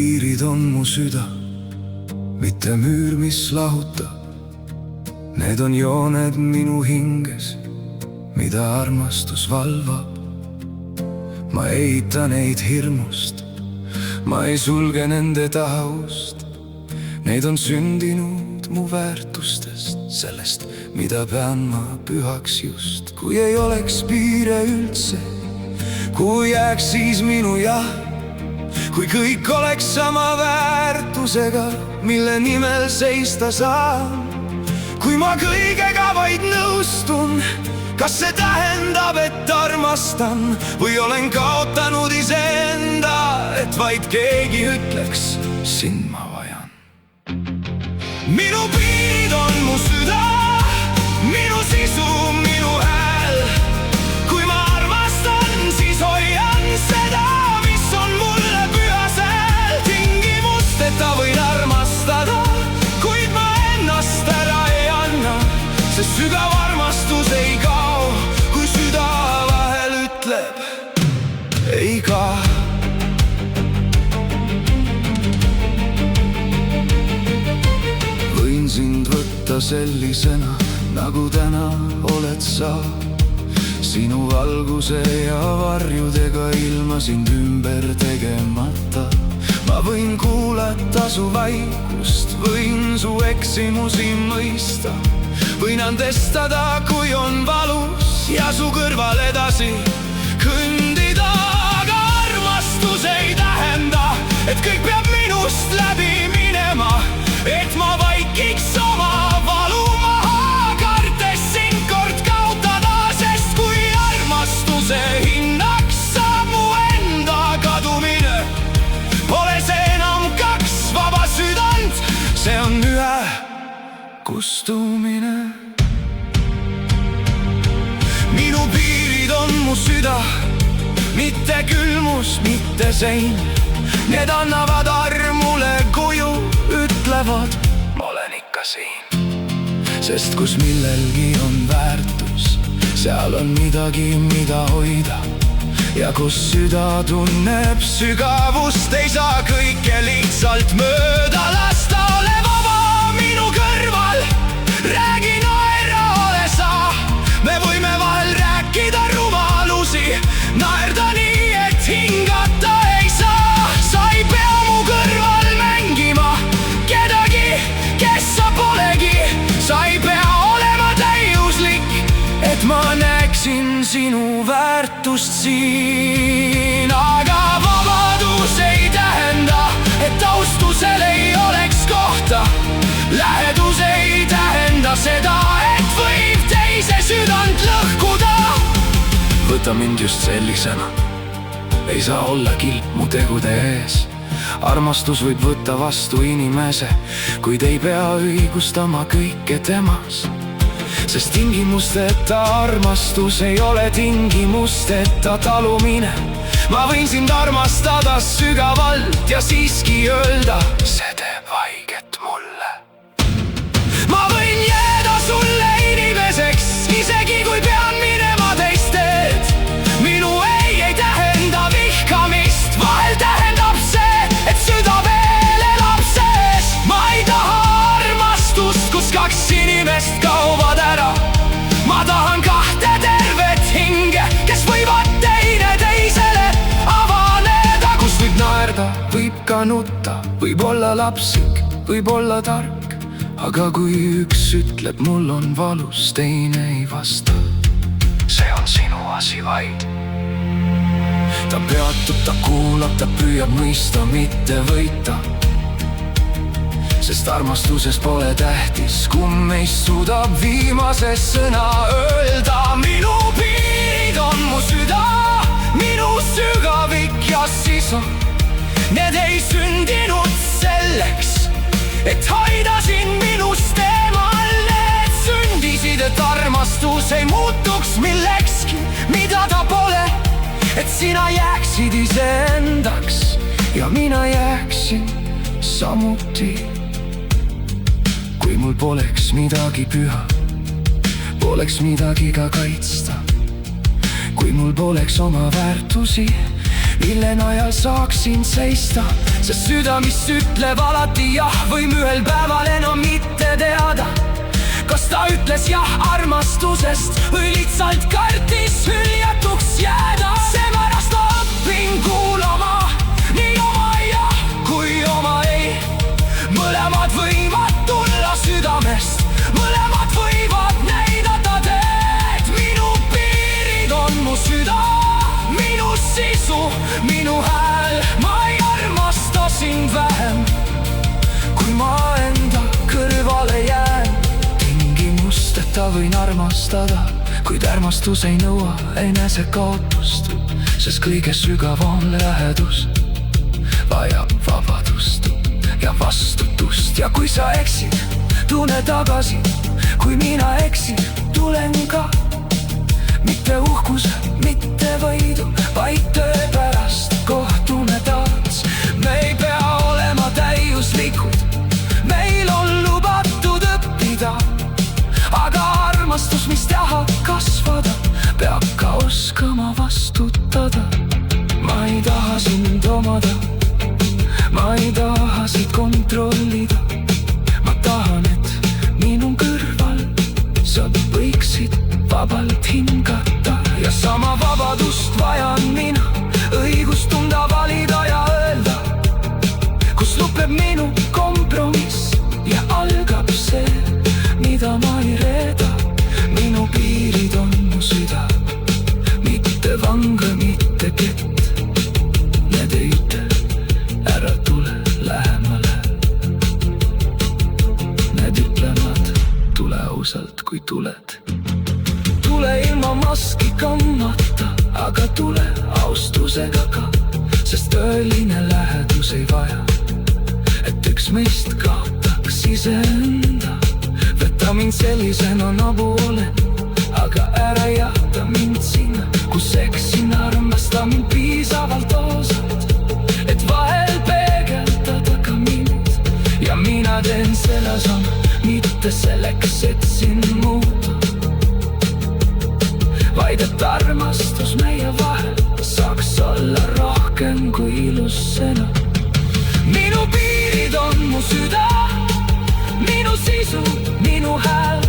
piirid on mu süda, mitte müür, mis lahutab. Need on jooned minu hinges, mida armastus valvab. Ma ei ehita neid hirmust, ma ei sulge nende taha ust. Need on sündinud mu väärtustest, sellest, mida pean ma pühaks just. Kui ei oleks piire üldse, kui jääks siis minu jah, kui kõik oleks sama väärtusega, mille nimel seista saan. Kui ma kõigega vaid nõustun, kas see tähendab, et armastan või olen kaotanud iseenda, et vaid keegi ütleks, sind ma vajan. Minu piirid on mu süda, minu sisu, minu hääl. Kui ma armastan, siis hoian seda, mis on mulle püha sääl. Tingimusteta võin armastada, kuid ma ennast ära ei anna. See sügav armastus ei kao, kui süda vahel ütleb ei ka. Võin sind võtta sellisena, nagu täna oled sa. Sinu valguse ja varjudega ilma sind ümber tegemata. Ma võin kuulata su vaikust, võin su eksimusi mõista. Võin andestada, kui on valus ja su kõrval edasi kõndida. Aga armastus ei tähenda, et kõik peab minust läbi minema, et ma vaikiks oma valu maha, kartes sind kord kaotada. Sest kui armastuse hinnaks saab mu enda kadumine, pole see enam kaks vaba südant, see on ühe kustumine. Minu piirid on mu süda, mitte külmus, mitte sein. Need annavad armule kuju, ütlevad, ma olen ikka siin. Sest kus millelgi on väärtus, seal on midagi, mida hoida. Ja kus süda tunneb sügavust, ei saa kõike lihtsalt mööda lasta. Ole vaba minu kõrval, räägi naera, ole sa. Me võime vahel rääkida rumalusi, naerda nii, et hingata ei saa. Sa ei pea mu kõrval mängima kedagi, kes sa polegi. Sa ei pea olema täiuslik, et ma näeksin sinu väärtust siin. Aga vabadus ei tähenda, et austusel ei oleks kohta. Lähedus ei tähenda seda, et võib teise südant lõhkuda. Võta mind just sellisena, ei saa olla kilp mu tegude ees. Armastus võib võtta vastu inimese, kuid ei pea õigustama kõike temas. Sest tingimusteta armastus ei ole tingimusteta talumine. Ma võin sind armastada sügavalt ja siiski öelda, see teeb haiget mulle. Ma võin jääda sulle inimeseks, isegi kui pean minema teist teed. Minu ei tähenda vihkamist, vahel tähendab see, et süda veel elab sees. Ma ei taha armastust, kus kaks inimest kaovad ära. Ma tahan kahte tervet hinge, kes võivad teine teisele avaneda. Kus võib naerda, võib ka nutta, võib olla lapsik, võib olla tark. Aga kui üks ütleb, mul on valus, teine ei vasta, see on sinu asi vaid. Ta peatub, ta kuulab, ta püüab mõista, mitte võita. Sest armastuses pole tähtis, kumb meist suudab viimase sõna öelda. Minu piirid on mu süda, minu sügavik ja sisu. Need ei sündinud selleks, et hoida sind minust eemal. Need sündisid, et armastus ei muutuks millekski, mida ta pole. Et sina jääksid iseendaks ja mina jääksin samuti. Kui mul poleks midagi püha, poleks midagi ka kaitsta. Kui mul poleks oma väärtusi, mille najal saaksin seista, see süda, mis ütleb alati jah, võim ühel päeval enam mitte teada, kas ta ütles jah armastusest või lihtsalt kartis hüljatuks jääda. Seepärast ma õpin kuulama nii oma jah kui oma ei. Mõlemad võivad tulla südamest, mõlemad võivad näidata teed. Minu piirid on mu süda, minu sisu, minu hääl. Ma ei armasta sind vähem, kui ma enda kõrvale jään. Tingimusteta võin armastada, kuid armastus ei nõua enesekaotust, sest kõige sügavam lähedus vajab vabadust ja vastutust. Ja kui sa eksid, tunne tagasi, kui mina eksin, tulen ka. Mitte uhkuse, mitte võidu, vaid töö pärast kohtume taas. Me ei pea olema täiuslikud, meil on lubatud õppida, aga armastus, mis tahab kasvada, peab ka oskama vastutada. Ma ei taha sind omada, ma ei taha sind kontrollida. Ma tahan, et minu kõrval sa võiksid vabalt hingata. Ja sama vabadust vajan mina, õigust tunda, valida ja öelda, kus lõpeb minu kompromiss ja algab see, mida ma ei reeda. Minu piirid on mu süda, mitte vangla, mitte kett. Need ei ütle, ära tule lähemale. Need ütlevad, tule ausalt, kui tuled. Tule ilma maski kammata, aga tule austusega ka, sest tõeline lähedus ei vaja, et üks meist kaotaks iseenda. Võta mind sellisena, nagu olen, aga ära jäta mind sinna, kus eksin. Armasta mind piisavalt ausalt, et vahel peegeldada ka mind. Ja mina teen selle sama, mitte selleks, et sind muuta, vaid et armastus meie vahel saaks olla rohkem kui ilus sõna. Minu piirid on mu süda, minu sisu, minu hääl.